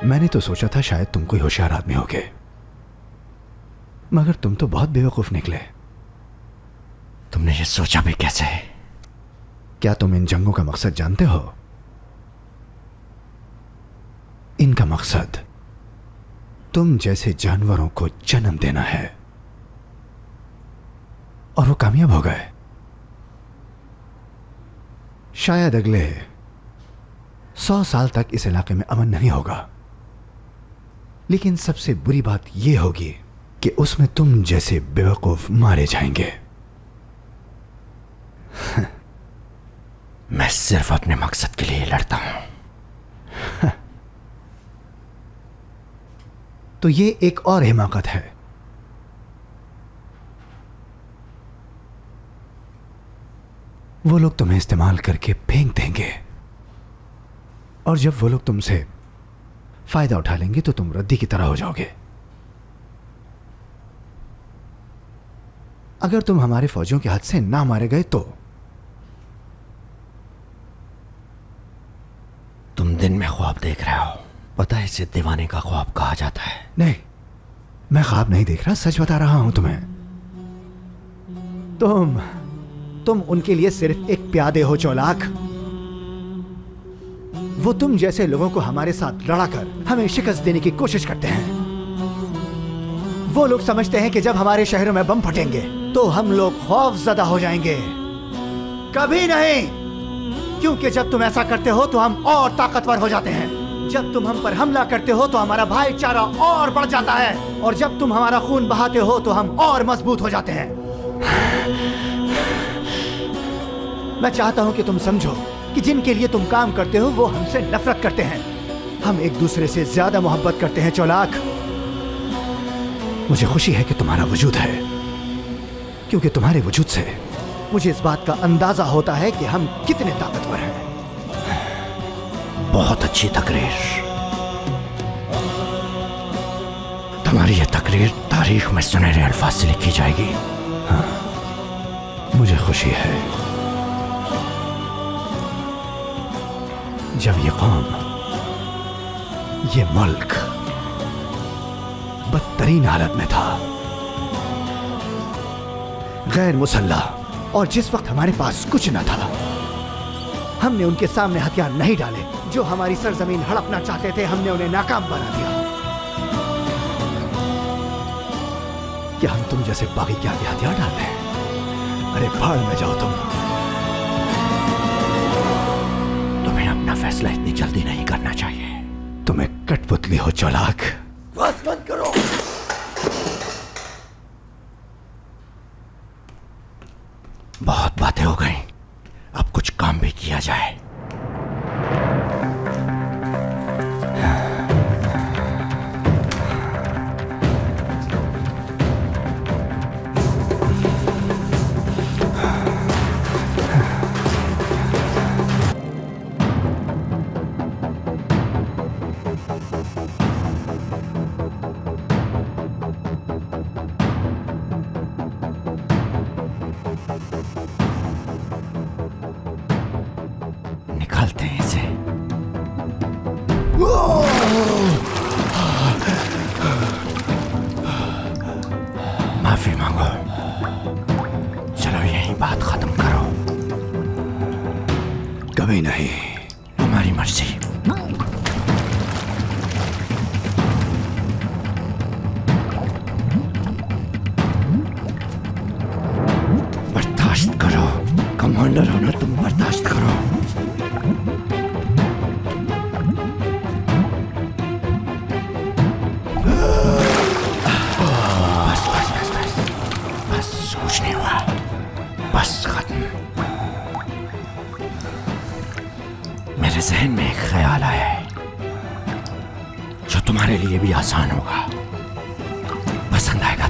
मैंने तो सोचा था शायद तुम कोई होशियार आदमी होगे, मगर तुम तो बहुत बेवकूफ निकले। तुमने ये सोचा भी कैसे? क्या तुम इन जंगों का मकसद जानते हो? इनका मकसद तुम जैसे जानवरों को जन्म देना है, और वो कामयाब हो गए। शायद अगले 100 साल तक इस इलाके में अमन नहीं होगा, लेकिन सबसे बुरी बात यह होगी कि उसमें तुम जैसे बेवकूफ मारे जाएंगे। मैं सिर्फ अपने मकसद के लिए लड़ता हूं। तो ये एक और हिमाकत है। वो लोग तुम्हें इस्तेमाल करके फेंक देंगे, और जब वो लोग तुमसे फायदा उठा लेंगे तो तुम रद्दी की तरह हो जाओगे। अगर तुम हमारे फौजियों के हाथ से ना मारे गए तो तुम दिन में ख्वाब देख रहे हो, पता है इसे दीवाने का ख्वाब कहा जाता है। नहीं, मैं ख्वाब नहीं देख रहा, सच बता रहा हूं तुम्हें। तुम उनके लिए सिर्फ एक प्यादे हो चौलाक। वो तुम जैसे लोगों को हमारे साथ लड़ाकर हमें शिकस्त देने की कोशिश करते हैं। वो लोग समझते हैं कि जब हमारे शहरों में बम फटेंगे तो हम लोग खौफजदा हो जाएंगे। कभी नहीं, क्योंकि जब तुम ऐसा करते हो तो हम और ताकतवर हो जाते हैं। जब तुम हम पर हमला करते हो तो हमारा भाईचारा और बढ़ जाता है, और जब तुम हमारा खून बहाते हो तो हम और मजबूत हो जाते हैं। मैं चाहता हूं कि तुम समझो कि जिनके लिए तुम काम करते हो वो हमसे नफरत करते हैं। हम एक दूसरे से ज्यादा मोहब्बत करते हैं चौलाक। मुझे खुशी है कि तुम्हारा वजूद है, क्योंकि तुम्हारे वजूद से मुझे इस बात का अंदाजा होता है कि हम कितने ताकतवर हैं। बहुत अच्छी तकरीर। तुम्हारी यह तकरीर तारीख में सुनहरे अल्फाज से लिखी जाएगी। हाँ, मुझे खुशी है। जब ये कौम, ये मुल्क बदतरीन हालत में था, गैर मुसल्लह, और जिस वक्त हमारे पास कुछ न था, हमने उनके सामने हथियार नहीं डाले। जो हमारी सरजमीन हड़पना चाहते थे हमने उन्हें नाकाम बना दिया। क्या हम तुम जैसे बागी के आगे हथियार डालते हैं? अरे भाड़ में जाओ तुम। तुम्हें अपना फैसला इतनी जल्दी नहीं करना चाहिए। तुम्हें कठपुतली हो चौलाक। बस बंद करो। बहुत बातें हो गई, अब कुछ काम भी किया जाए। निकालते हैं इसे। माफी मांगो। चलो यही बात खत्म करो। कभी नहीं। हमारी मर्जी। बर्दाश्त करो, कमांडर होना तुम बर्दाश्त करो। कुछ नहीं हुआ, बस खत्म। मेरे जहन में एक ख्याल आया है जो तुम्हारे लिए भी आसान होगा, पसंद आएगा